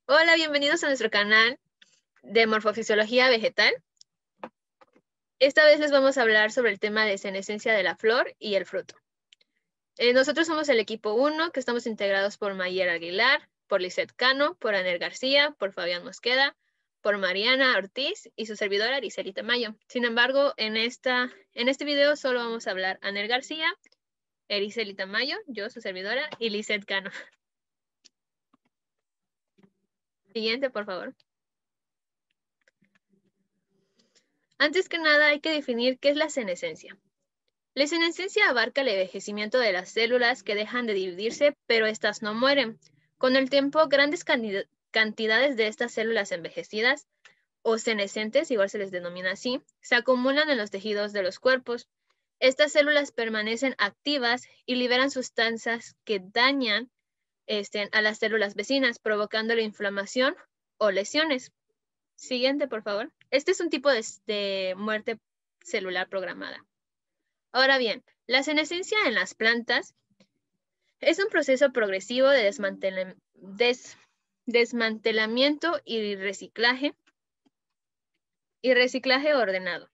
Hola, bienvenidos a nuestro canal de morfofisiología vegetal. Esta vez les vamos a hablar sobre el tema de senescencia de la flor y el fruto. Nosotros somos el equipo 1, que estamos integrados por Mayer Aguilar, por Lisette Cano, por Anel García, por Fabián Mosqueda, por Mariana Ortiz y su servidora Ariceli Tamayo. Sin embargo, en este video solo vamos a hablar Anel García, Ariceli Tamayo, yo su servidora, y Lisette Cano. Siguiente, por favor. Antes que nada, hay que definir qué es la senescencia. La senescencia abarca el envejecimiento de las células que dejan de dividirse, pero estas no mueren. Con el tiempo, grandes cantidades de estas células envejecidas, o senescentes, igual se les denomina así, se acumulan en los tejidos de los cuerpos. Estas células permanecen activas y liberan sustancias que dañan a las células vecinas, provocando la inflamación o lesiones. Siguiente, por favor. Este es un tipo de muerte celular programada. Ahora bien, la senescencia en las plantas es un proceso progresivo de desmantelamiento y reciclaje ordenado,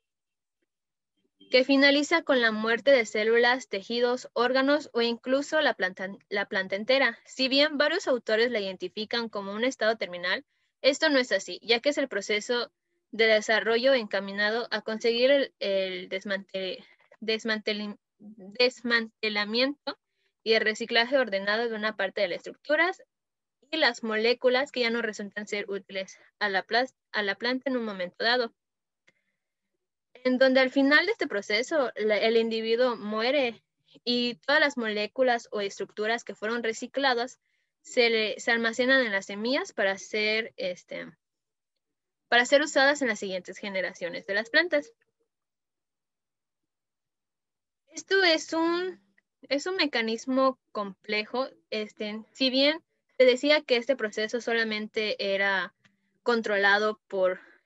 que finaliza con la muerte de células, tejidos, órganos o incluso la planta entera. Si bien varios autores la identifican como un estado terminal, esto no es así, ya que es el proceso de desarrollo encaminado a conseguir el desmantelamiento y el reciclaje ordenado de una parte de las estructuras y las moléculas que ya no resultan ser útiles a la planta en un momento dado. En donde al final de este proceso el individuo muere y todas las moléculas o estructuras que fueron recicladas se almacenan en las semillas para ser usadas en las siguientes generaciones de las plantas. Esto es un mecanismo complejo. Si bien se decía que este proceso solamente era controlado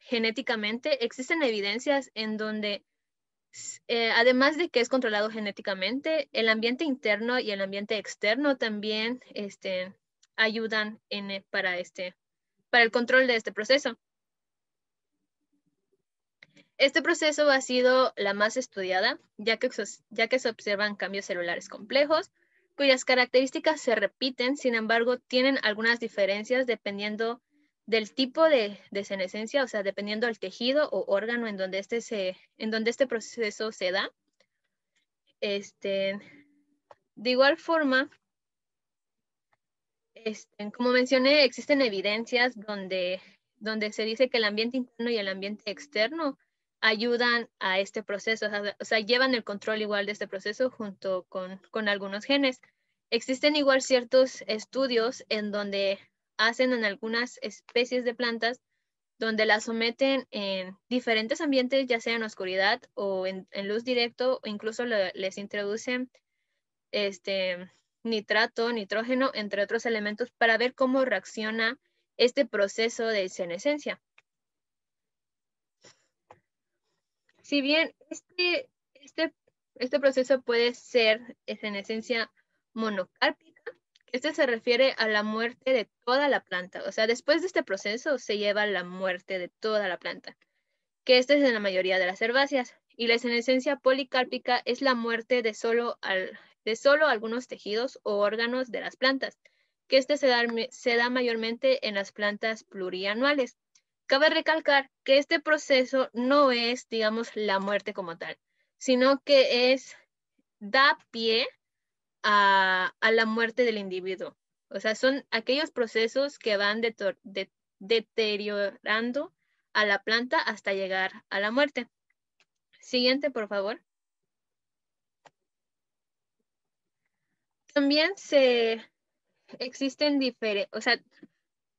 genéticamente, existen evidencias en donde, además de que es controlado genéticamente, el ambiente interno y el ambiente externo también ayudan para el control de este proceso. Este proceso ha sido la más estudiada, ya que se observan cambios celulares complejos, cuyas características se repiten, sin embargo, tienen algunas diferencias dependiendo del tipo de senescencia, o sea, dependiendo del tejido o órgano en donde este proceso se da. De igual forma, como mencioné, existen evidencias donde se dice que el ambiente interno y el ambiente externo ayudan a este proceso, o sea, llevan el control igual de este proceso junto con algunos genes. Existen igual ciertos estudios en donde hacen en algunas especies de plantas donde las someten en diferentes ambientes, ya sea en oscuridad o en luz directo, o incluso les introducen nitrato, nitrógeno, entre otros elementos, para ver cómo reacciona este proceso de senescencia. Si bien este proceso puede ser senescencia monocárpica, este se refiere a la muerte de toda la planta. O sea, después de este proceso se lleva la muerte de toda la planta, que esta es en la mayoría de las herbáceas. Y la senescencia policárpica es la muerte de solo algunos tejidos o órganos de las plantas, que se da mayormente en las plantas plurianuales. Cabe recalcar que este proceso no es, digamos, la muerte como tal, sino que da pie a la muerte del individuo. O sea, son aquellos procesos que van deteriorando a la planta hasta llegar a la muerte. Siguiente, por favor. También existen o sea,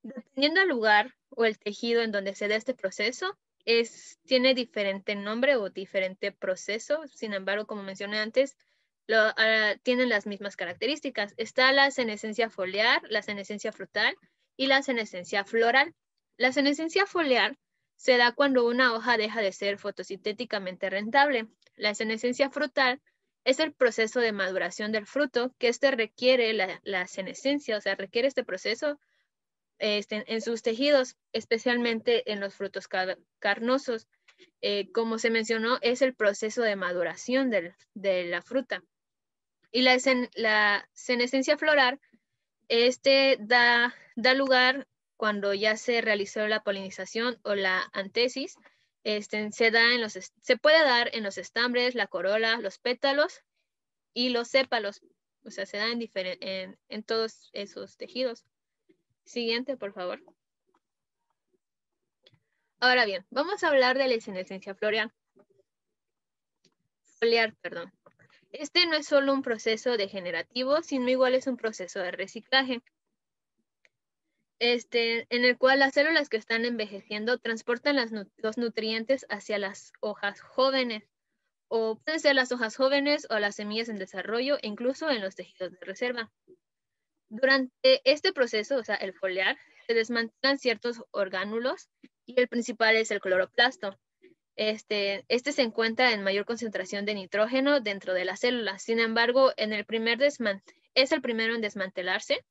dependiendo del lugar o el tejido en donde se da este proceso, tiene diferente nombre o diferente proceso. Sin embargo, como mencioné antes, tienen las mismas características. Está la senescencia foliar, la senescencia frutal y la senescencia floral. La senescencia foliar se da cuando una hoja deja de ser fotosintéticamente rentable. La senescencia frutal es el proceso de maduración del fruto, que requiere la senescencia, o sea, requiere este proceso en sus tejidos, especialmente en los frutos carnosos. Como se mencionó, es el proceso de maduración de la fruta. Y la senescencia floral da lugar cuando ya se realizó la polinización o la antesis. Se puede dar en los estambres, la corola, los pétalos y los sépalos. O sea, se da en todos esos tejidos. Siguiente, por favor. Ahora bien, vamos a hablar de la senescencia foliar, perdón. Este no es solo un proceso degenerativo, sino igual es un proceso de reciclaje, en el cual las células que están envejeciendo transportan los nutrientes hacia las hojas jóvenes, o pueden ser las hojas jóvenes o las semillas en desarrollo, e incluso en los tejidos de reserva. Durante este proceso, o sea, el foliar, se desmantelan ciertos orgánulos y el principal es el cloroplasto. Este se encuentra en mayor concentración de nitrógeno dentro de la célula. Sin embargo, es el primero en desmantelarse.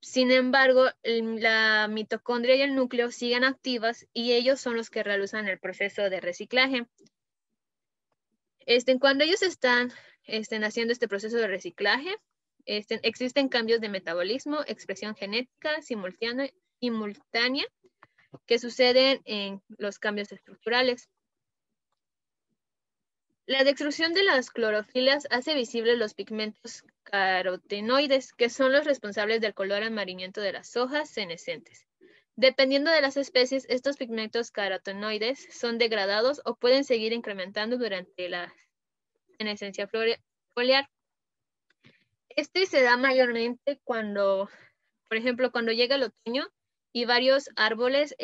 Sin embargo, la mitocondria y el núcleo siguen activas y ellos son los que realizan el proceso de reciclaje. Cuando ellos están haciendo este proceso de reciclaje, existen cambios de metabolismo, expresión genética simultánea que suceden en los cambios estructurales. La destrucción de las clorofilias hace visibles los pigmentos carotenoides, que son los responsables del color amarillento de las hojas senescentes. Dependiendo de las especies, estos pigmentos carotenoides son degradados o pueden seguir incrementando durante la senescencia foliar. Se da mayormente cuando, por ejemplo, cuando llega el otoño y varios árboles,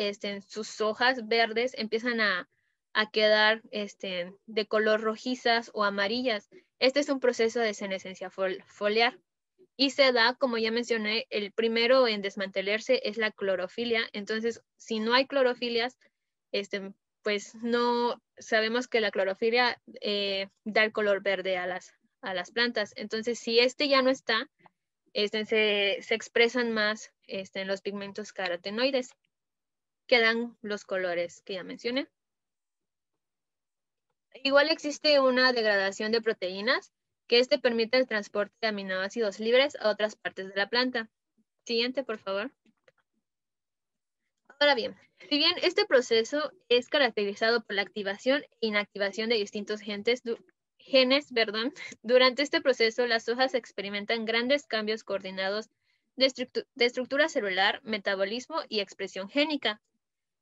sus hojas verdes empiezan a quedar de color rojizas o amarillas. Este es un proceso de senescencia foliar y se da, como ya mencioné, el primero en desmantelarse es la clorofilia. Entonces, si no hay clorofilias, pues no sabemos que la clorofilia da el color verde a las plantas. Entonces, si ya no está, se expresan más en los pigmentos carotenoides, que dan los colores que ya mencioné. Igual existe una degradación de proteínas, que permite el transporte de aminoácidos libres a otras partes de la planta. Siguiente, por favor. Ahora bien, si bien este proceso es caracterizado por la activación e inactivación de distintos genes, durante este proceso las hojas experimentan grandes cambios coordinados de estructura celular, metabolismo y expresión génica.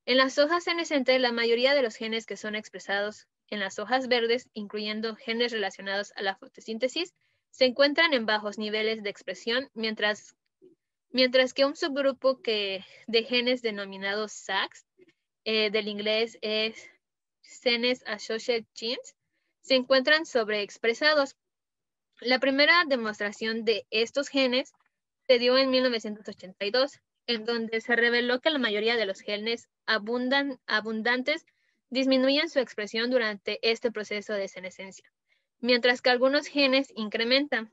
En las hojas senescentes, la mayoría de los genes que son expresados en las hojas verdes, incluyendo genes relacionados a la fotosíntesis, se encuentran en bajos niveles de expresión, mientras que un subgrupo de genes denominados SAGs, del inglés es Senes Associated Genes, se encuentran sobreexpresados. La primera demostración de estos genes se dio en 1982, en donde se reveló que la mayoría de los genes abundantes disminuyen su expresión durante este proceso de senescencia, mientras que algunos genes incrementan.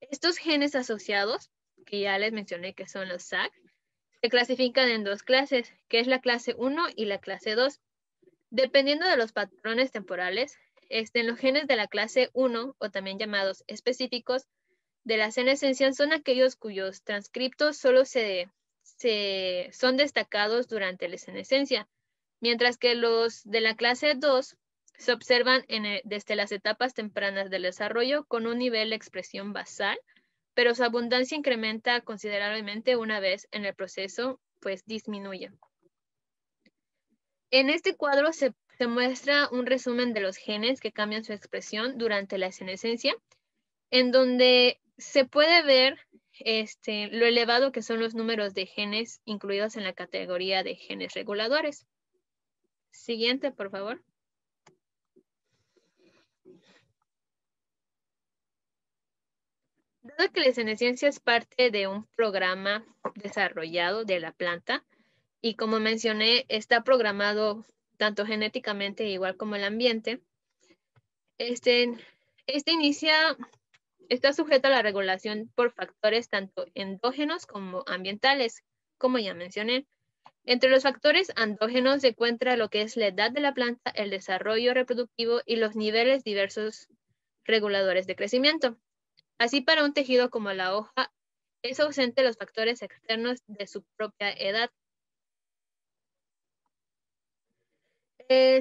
Estos genes asociados, que ya les mencioné que son los SAG, se clasifican en dos clases, que es la clase 1 y la clase 2. Dependiendo de los patrones temporales, los genes de la clase 1, o también llamados específicos, de la senescencia son aquellos cuyos transcriptos solo son destacados durante la senescencia, mientras que los de la clase 2 se observan desde las etapas tempranas del desarrollo con un nivel de expresión basal, pero su abundancia incrementa considerablemente una vez en el proceso, pues disminuye. En este cuadro se muestra un resumen de los genes que cambian su expresión durante la senescencia, en donde se puede ver lo elevado que son los números de genes incluidos en la categoría de genes reguladores. Siguiente, por favor. Dado que la senescencia es parte de un programa desarrollado de la planta, y como mencioné, está programado tanto genéticamente igual como el ambiente, inicia Está sujeta a la regulación por factores tanto endógenos como ambientales, como ya mencioné. Entre los factores endógenos se encuentra lo que es la edad de la planta, el desarrollo reproductivo y los niveles diversos reguladores de crecimiento. Así, para un tejido como la hoja, es ausente los factores externos de su propia edad.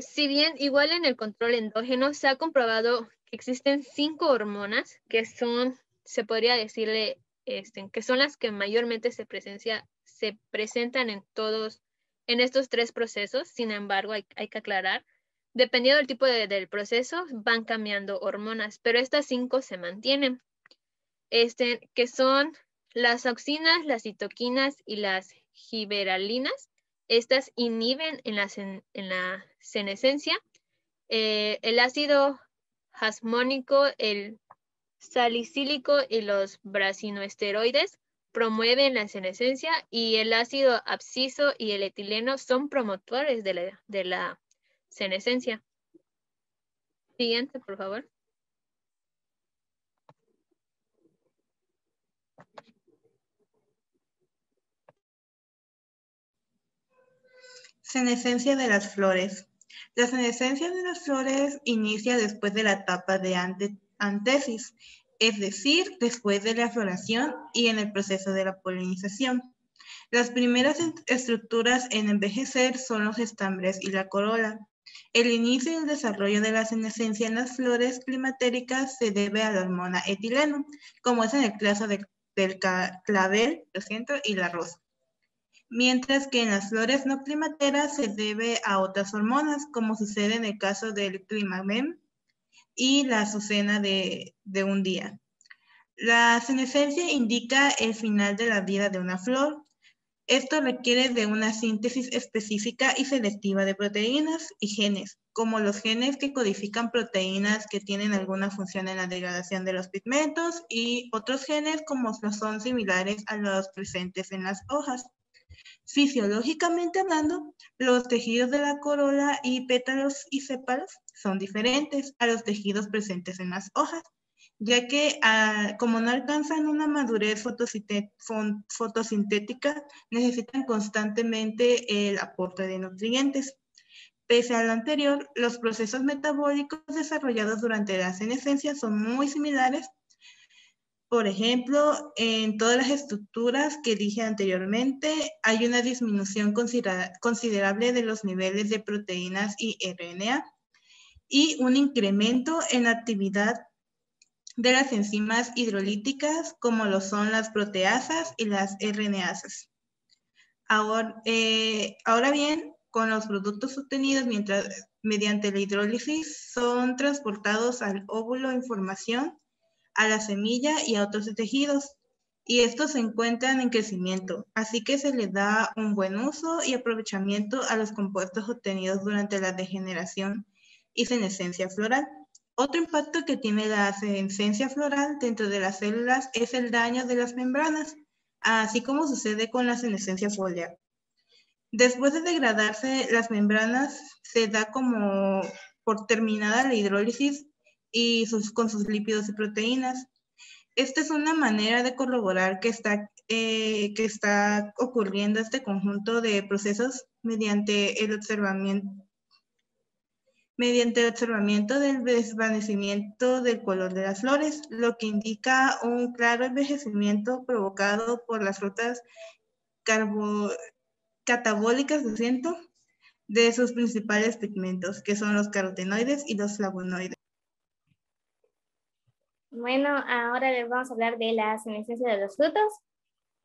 Si bien igual en el control endógeno se ha comprobado que existen 5 hormonas que son, se podría decirle, que son las que mayormente se presentan en estos 3 procesos. Sin embargo, hay que aclarar, dependiendo del tipo del proceso, van cambiando hormonas, pero estas 5 se mantienen, que son las auxinas, las citoquinas y las giberalinas. Estas inhiben en la senescencia. El ácido jasmónico, el salicílico y los brasinoesteroides promueven la senescencia, y el ácido absciso y el etileno son promotores de la senescencia. Siguiente, por favor. Senescencia de las flores. La senescencia de las flores inicia después de la etapa de antesis, es decir, después de la floración y en el proceso de la polinización. Las primeras estructuras en envejecer son los estambres y la corola. El inicio y el desarrollo de la senescencia en las flores climatéricas se debe a la hormona etileno, como es en el caso del clavel, y la rosa. Mientras que en las flores no climateras se debe a otras hormonas, como sucede en el caso del climamen y la azucena de un día. La senescencia indica el final de la vida de una flor. Esto requiere de una síntesis específica y selectiva de proteínas y genes, como los genes que codifican proteínas que tienen alguna función en la degradación de los pigmentos, y otros genes como son similares a los presentes en las hojas. Fisiológicamente hablando, los tejidos de la corola y pétalos y sépalos son diferentes a los tejidos presentes en las hojas, ya que como no alcanzan una madurez fotosintética, necesitan constantemente el aporte de nutrientes. Pese a lo anterior, los procesos metabólicos desarrollados durante la senescencia son muy similares. Por ejemplo, en todas las estructuras que dije anteriormente, hay una disminución considerable de los niveles de proteínas y RNA y un incremento en la actividad de las enzimas hidrolíticas, como lo son las proteasas y las RNasas. Ahora bien, con los productos obtenidos mediante la hidrólisis son transportados al óvulo en formación, a la semilla y a otros tejidos, y estos se encuentran en crecimiento, así que se les da un buen uso y aprovechamiento a los compuestos obtenidos durante la degeneración y senescencia floral. Otro impacto que tiene la senescencia floral dentro de las células es el daño de las membranas, así como sucede con la senescencia foliar. Después de degradarse las membranas, se da como por terminada la hidrólisis y con sus lípidos y proteínas. Esta es una manera de corroborar que está ocurriendo este conjunto de procesos mediante el observamiento del desvanecimiento del color de las flores, lo que indica un claro envejecimiento provocado por las rutas catabólicas de sus principales pigmentos, que son los carotenoides y los flavonoides. Bueno, ahora les vamos a hablar de la senescencia de los frutos.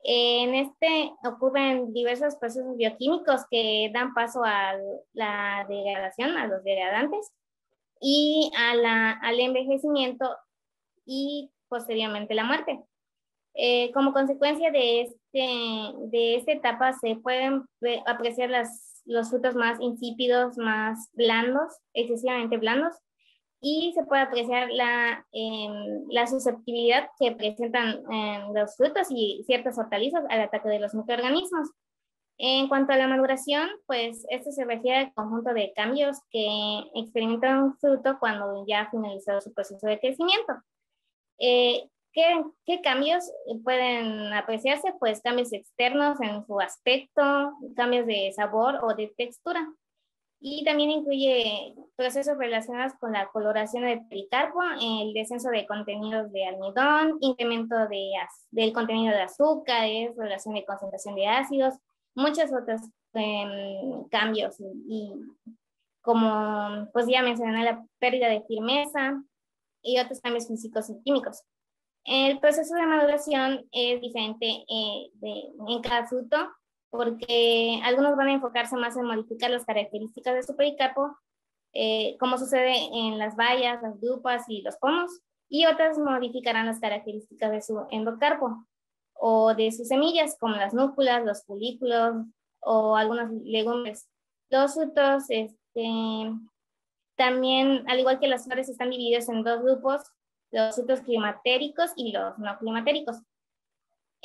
En este ocurren diversos procesos bioquímicos que dan paso a la degradación, a los degradantes, y al envejecimiento y posteriormente la muerte. Como consecuencia de esta etapa se pueden apreciar los frutos más insípidos, más blandos, excesivamente blandos, y se puede apreciar la susceptibilidad que presentan los frutos y ciertas hortalizas al ataque de los microorganismos. En cuanto a la maduración, pues esto se refiere al conjunto de cambios que experimenta un fruto cuando ya ha finalizado su proceso de crecimiento. ¿Qué cambios pueden apreciarse? Pues cambios externos en su aspecto, cambios de sabor o de textura. Y también incluye procesos relacionados con la coloración del pericarpo, el descenso de contenidos de almidón, incremento del contenido de azúcares, relación de concentración de ácidos, muchos otros cambios. Y como pues ya mencioné, la pérdida de firmeza y otros cambios físicos y químicos. El proceso de maduración es diferente en cada fruto, porque algunos van a enfocarse más en modificar las características de su pericarpo, como sucede en las bayas, las drupas y los pomos, y otras modificarán las características de su endocarpo o de sus semillas, como las núculas, los folículos o algunas legumbres. Los frutos también, al igual que las flores, están divididos en dos grupos: los frutos climatéricos y los no climatéricos.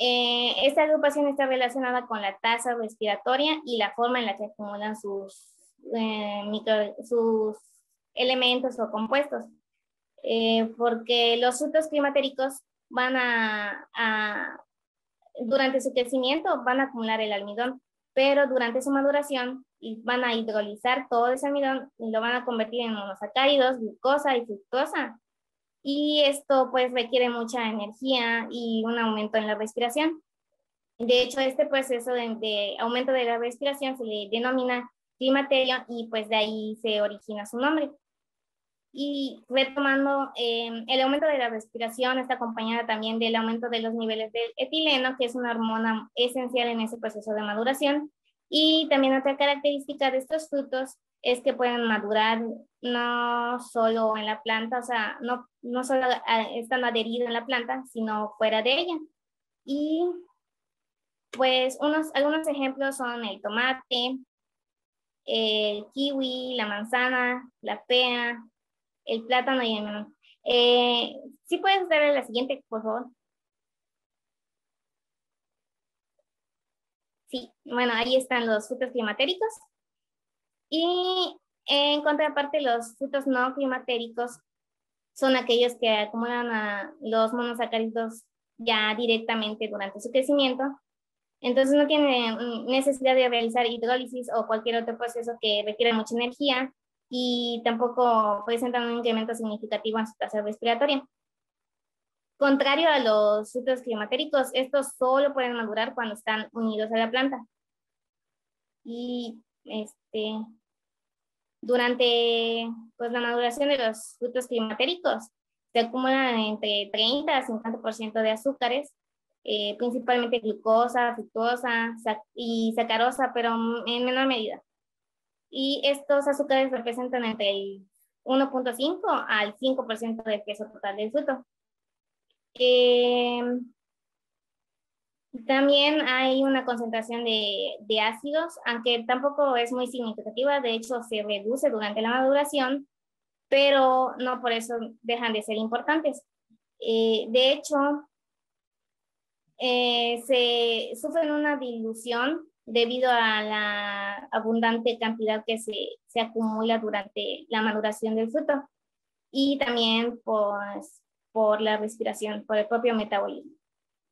Esta agrupación está relacionada con la tasa respiratoria y la forma en la que acumulan sus elementos o compuestos. Porque los frutos climatéricos van durante su crecimiento van a acumular el almidón, pero durante su maduración van a hidrolizar todo ese almidón y lo van a convertir en monosacáridos, glucosa y fructosa. Y esto pues requiere mucha energía y un aumento en la respiración. De hecho, este proceso de aumento de la respiración se le denomina climaterio y pues de ahí se origina su nombre. Y retomando, el aumento de la respiración está acompañada también del aumento de los niveles de etileno, que es una hormona esencial en ese proceso de maduración. Y también otra característica de estos frutos es que pueden madurar no solo en la planta, o sea, no solo estando adheridos en la planta, sino fuera de ella. Y pues algunos ejemplos son el tomate, el kiwi, la manzana, la pera, el plátano y el melón. ¿Sí puedes darle la siguiente, por favor? Sí, bueno, ahí están los frutos climatéricos. Y en contraparte, los frutos no climatéricos son aquellos que acumulan los monosacáridos ya directamente durante su crecimiento. Entonces no tienen necesidad de realizar hidrólisis o cualquier otro proceso que requiera mucha energía, y tampoco presentan un incremento significativo en su tasa respiratoria. Contrario a los frutos climatéricos, estos solo pueden madurar cuando están unidos a la planta. Y durante pues, la maduración de los frutos climatéricos se acumulan entre 30 a 50% de azúcares, principalmente glucosa, fructosa y sacarosa, pero en menor medida. Y estos azúcares representan entre el 1.5 al 5% del peso total del fruto. También hay una concentración de ácidos, aunque tampoco es muy significativa. De hecho, se reduce durante la maduración, pero no por eso dejan de ser importantes. De hecho, se sufren una dilución debido a la abundante cantidad que se acumula durante la maduración del fruto, y también pues, por la respiración, por el propio metabolismo.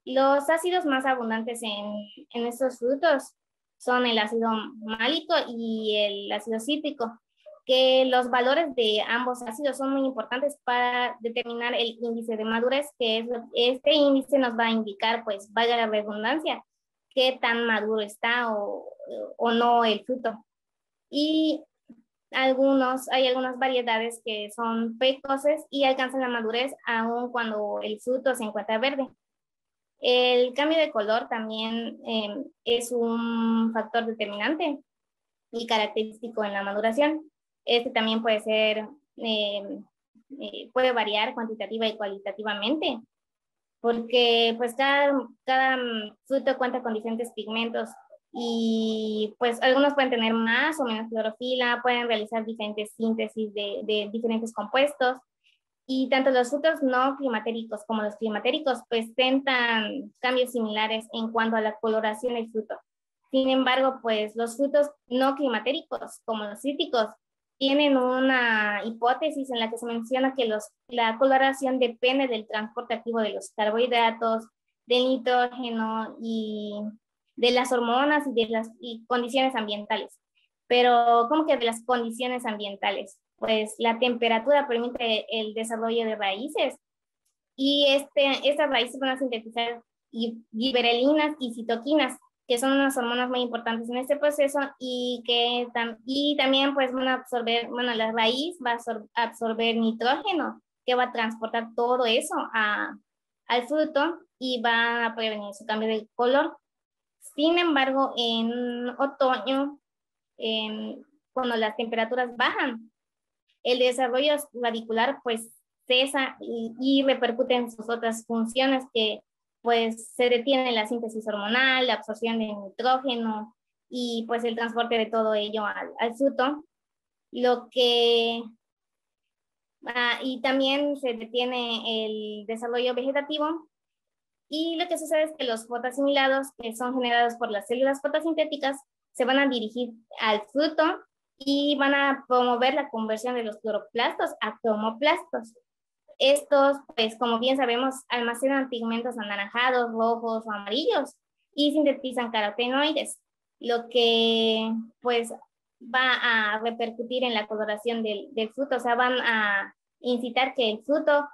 Los ácidos más abundantes en estos frutos son el ácido málico y el ácido cítrico, que los valores de ambos ácidos son muy importantes para determinar el índice de madurez, que este índice nos va a indicar, pues, valga la redundancia, qué tan maduro está o no el fruto. Y hay algunas variedades que son precoces y alcanzan la madurez aun cuando el fruto se encuentra verde. El cambio de color también es un factor determinante y característico en la maduración. Este también puede ser, puede variar cuantitativa y cualitativamente, porque pues cada fruto cuenta con diferentes pigmentos y pues algunos pueden tener más o menos clorofila, pueden realizar diferentes síntesis de diferentes compuestos. Y tanto los frutos no climatéricos como los climatéricos presentan cambios similares en cuanto a la coloración del fruto. Sin embargo, pues los frutos no climatéricos, como los cítricos, tienen una hipótesis en la que se menciona que la coloración depende del transporte activo de los carbohidratos, del nitrógeno y de las hormonas y de las condiciones ambientales. Pero, ¿cómo que de las condiciones ambientales? Pues la temperatura permite el desarrollo de raíces y estas raíces van a sintetizar giberelinas y citoquinas, que son unas hormonas muy importantes en este proceso y que también pues van a absorber, bueno, la raíz va a absorber nitrógeno, que va a transportar todo eso al fruto y va a prevenir su cambio de color. Sin embargo, en otoño, cuando las temperaturas bajan, el desarrollo radicular pues cesa y repercute en sus otras funciones, que pues se detiene la síntesis hormonal, la absorción de nitrógeno y pues el transporte de todo ello al fruto, lo que y también se detiene el desarrollo vegetativo. Y lo que sucede es que los fotoasimilados, que son generados por las células fotosintéticas, se van a dirigir al fruto y van a promover la conversión de los cloroplastos a cromoplastos. Estos, pues como bien sabemos, almacenan pigmentos anaranjados, rojos o amarillos y sintetizan carotenoides, lo que pues va a repercutir en la coloración del fruto, o sea, van a incitar que el fruto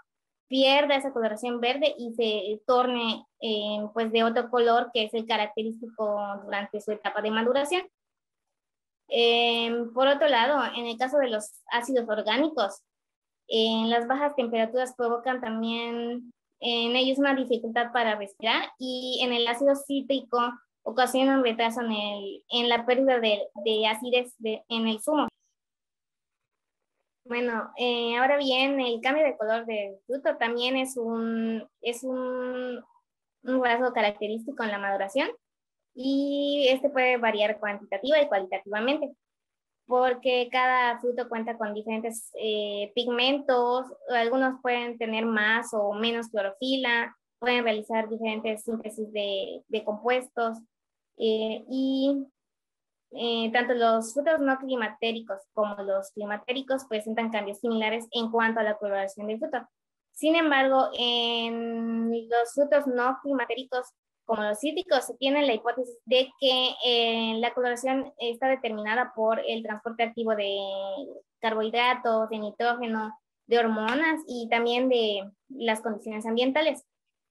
pierda esa coloración verde y se torne pues de otro color que es el característico durante su etapa de maduración. Por otro lado, en el caso de los ácidos orgánicos, las bajas temperaturas provocan también en ellos una dificultad para respirar y en el ácido cítrico ocasiona un retraso en la pérdida de acidez en el zumo. Bueno, ahora bien, el cambio de color del fruto también es un rasgo característico en la maduración y este puede variar cuantitativa y cualitativamente, porque cada fruto cuenta con diferentes pigmentos, algunos pueden tener más o menos clorofila, pueden realizar diferentes síntesis de compuestos y tanto los frutos no climatéricos como los climatéricos presentan cambios similares en cuanto a la coloración del fruto. Sin embargo, en los frutos no climatéricos como los cítricos, se tiene la hipótesis de que la coloración está determinada por el transporte activo de carbohidratos, de nitrógeno, de hormonas y también de las condiciones ambientales.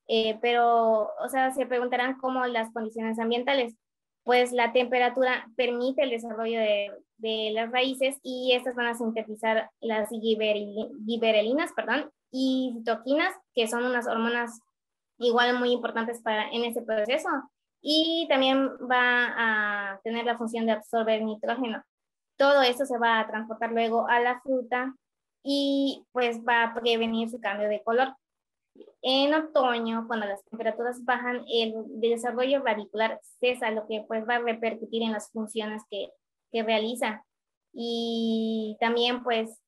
Pero, o sea, se preguntarán cómo las condiciones ambientales. Pues la temperatura permite el desarrollo de las raíces y estas van a sintetizar las giberelinas, y citoquinas, que son unas hormonas igual muy importantes en ese proceso. Y también va a tener la función de absorber nitrógeno. Todo esto se va a transportar luego a la fruta y pues va a prevenir su cambio de color. En otoño, cuando las temperaturas bajan, el desarrollo radicular cesa, lo que pues va a repercutir en las funciones que realiza. Y también pues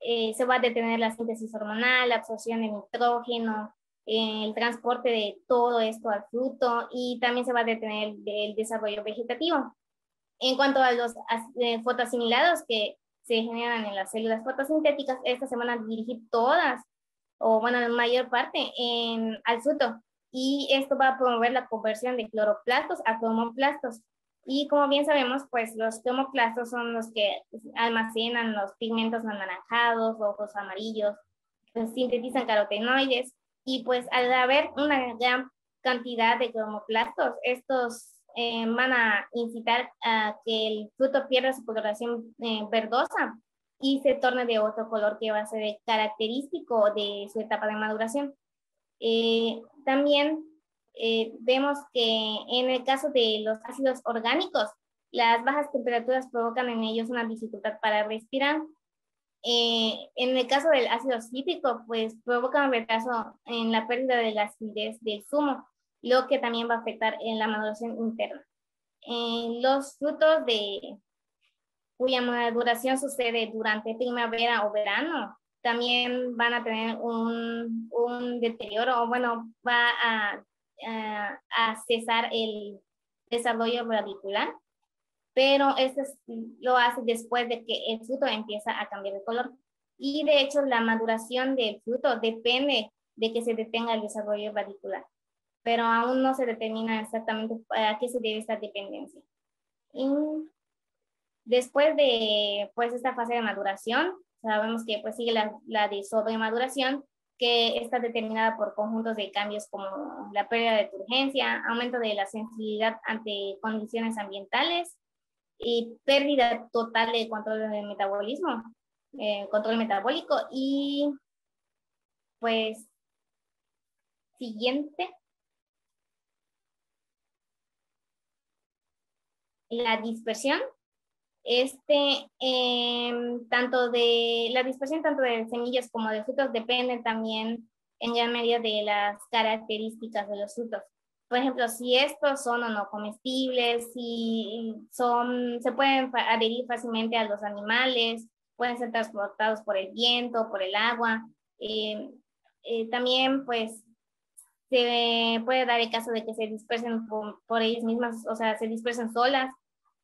se va a detener la síntesis hormonal, la absorción de nitrógeno, el transporte de todo esto al fruto y también se va a detener el desarrollo vegetativo. En cuanto a los fotoasimilados que se generan en las células fotosintéticas, estas se van a dirigir todas o bueno, en mayor parte al fruto. Y esto va a promover la conversión de cloroplastos a cromoplastos. Y como bien sabemos, pues los cromoplastos son los que almacenan los pigmentos anaranjados, rojos, amarillos, pues, sintetizan carotenoides. Y pues al haber una gran cantidad de cromoplastos, estos van a incitar a que el fruto pierda su coloración verdosa y se torne de otro color que va a ser característico de su etapa de maduración. También vemos que en el caso de los ácidos orgánicos, las bajas temperaturas provocan en ellos una dificultad para respirar. En el caso del ácido cítrico, pues provoca un retraso en la pérdida de la acidez del zumo, lo que también va a afectar en la maduración interna. Los frutos cuya maduración sucede durante primavera o verano, también van a tener un deterioro, o bueno, va a cesar el desarrollo radicular. pero lo hace después de que el fruto empieza a cambiar de color. Y de hecho, la maduración del fruto depende de que se detenga el desarrollo radicular, pero aún no se determina exactamente a qué se debe esta dependencia. Y después de pues, esta fase de maduración, sabemos que pues, sigue la de sobremaduración, que está determinada por conjuntos de cambios como la pérdida de turgencia, aumento de la sensibilidad ante condiciones ambientales y pérdida total de control del metabolismo, control metabólico. Y pues siguiente, la dispersión. La dispersión tanto de semillas como de frutos depende también en gran medida de las características de los frutos. Por ejemplo, si estos son o no comestibles, si se pueden adherir fácilmente a los animales, pueden ser transportados por el viento, por el agua. También, pues, se puede dar el caso de que se dispersen por ellas mismas, o sea, se dispersen solas,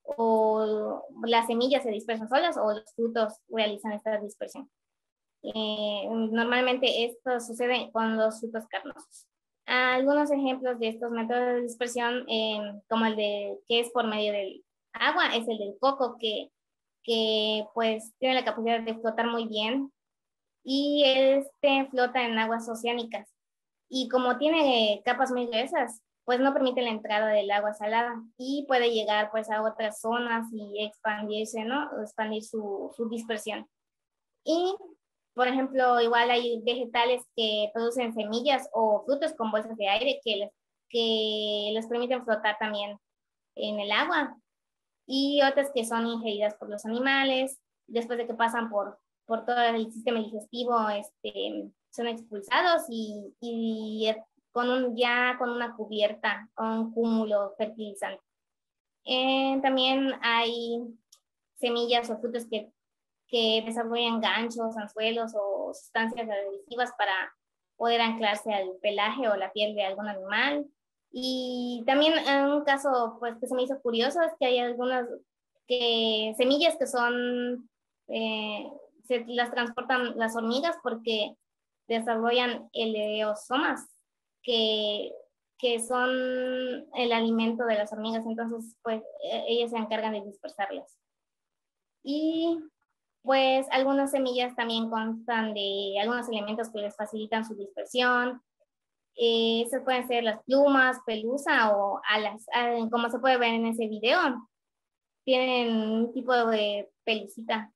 o las semillas se dispersan solas, o los frutos realizan esta dispersión. Normalmente esto sucede con los frutos carnosos. Algunos ejemplos de estos métodos de dispersión, como el de que es por medio del agua, es el del coco, que pues tiene la capacidad de flotar muy bien, y flota en aguas oceánicas. Y como tiene capas muy gruesas, pues no permite la entrada del agua salada y puede llegar pues a otras zonas y expandirse, ¿no? Expandir su dispersión. Y, por ejemplo, igual hay vegetales que producen semillas o frutos con bolsas de aire que les permiten flotar también en el agua, y otras que son ingeridas por los animales después de que pasan por todo el sistema digestivo, son expulsados y ya con una cubierta o un cúmulo fertilizante. También hay semillas o frutos que desarrollan ganchos, anzuelos o sustancias adhesivas para poder anclarse al pelaje o la piel de algún animal. Y también un caso pues, que se me hizo curioso es que hay algunas semillas que son, las transportan las hormigas porque desarrollan eleosomas que son el alimento de las hormigas, entonces pues ellas se encargan de dispersarlas. Y pues algunas semillas también constan de algunos elementos que les facilitan su dispersión. Esas pueden ser las plumas, pelusa o alas. Como se puede ver en ese video, tienen un tipo de pelucita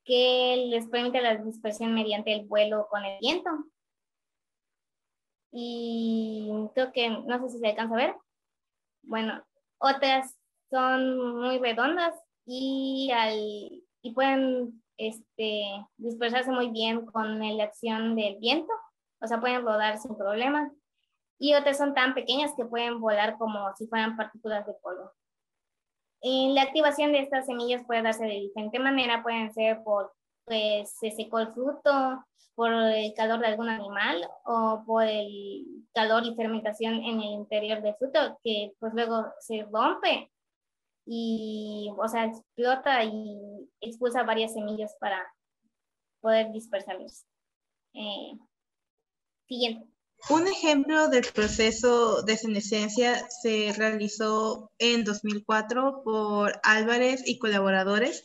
que les permite la dispersión mediante el vuelo con el viento. Y creo que, no sé si se alcanza a ver. Bueno, otras son muy redondas y pueden dispersarse muy bien con la acción del viento, o sea, pueden rodar sin problema. Y otras son tan pequeñas que pueden volar como si fueran partículas de polvo. La activación de estas semillas puede darse de diferente manera, pueden ser pues se secó el fruto, por el calor de algún animal o por el calor y fermentación en el interior del fruto, que pues luego se rompe y, o sea, explota y expulsa varias semillas para poder dispersarlos. Siguiente. Un ejemplo del proceso de senescencia se realizó en 2004 por Álvarez y colaboradores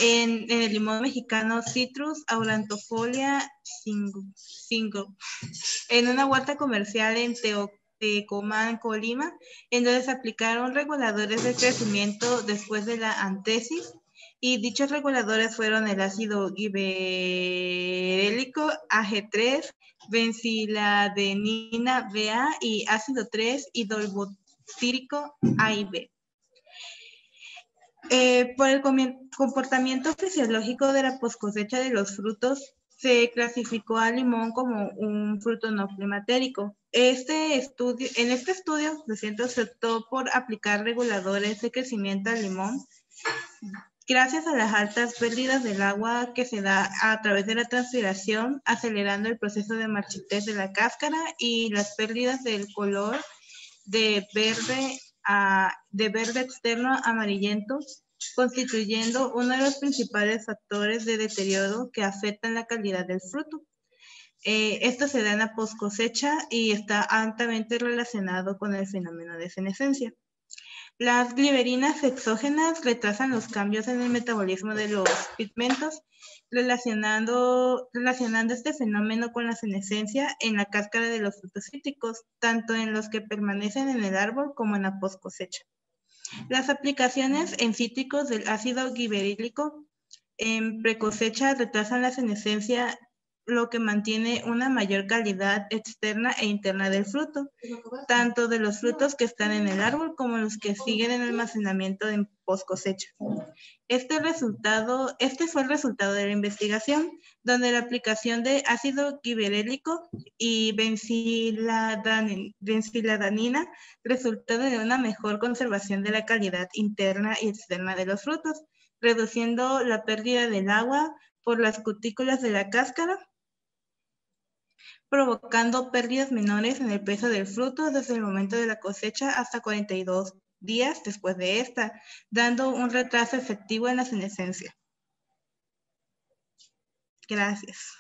en el limón mexicano Citrus aurantifolia single, en una huerta comercial en Tecomán, Colima, en donde se aplicaron reguladores de crecimiento después de la antesis, y dichos reguladores fueron el ácido gibberélico AG3, benciladenina BA y ácido 3-hidrobutírico A y B. Por el comportamiento fisiológico de la poscosecha de los frutos, se clasificó al limón como un fruto no climatérico. En este estudio se optó por aplicar reguladores de crecimiento al limón gracias a las altas pérdidas del agua que se da a través de la transpiración, acelerando el proceso de marchitez de la cáscara y las pérdidas del color de verde externo amarillento constituyendo uno de los principales factores de deterioro que afectan la calidad del fruto. Esto se da en la post cosecha y está altamente relacionado con el fenómeno de senescencia. Las gliberinas exógenas retrasan los cambios en el metabolismo de los pigmentos, relacionando este fenómeno con la senescencia en la cáscara de los frutos cítricos, tanto en los que permanecen en el árbol como en la post cosecha. Las aplicaciones en cítricos del ácido giberílico en precosecha retrasan la senescencia, lo que mantiene una mayor calidad externa e interna del fruto, tanto de los frutos que están en el árbol como los que siguen en almacenamiento en post cosecha. Este fue el resultado de la investigación, donde la aplicación de ácido giberélico y benciladanina resultó de una mejor conservación de la calidad interna y externa de los frutos, reduciendo la pérdida del agua por las cutículas de la cáscara, provocando pérdidas menores en el peso del fruto desde el momento de la cosecha hasta 42 días después de esta, dando un retraso efectivo en la senescencia. Gracias.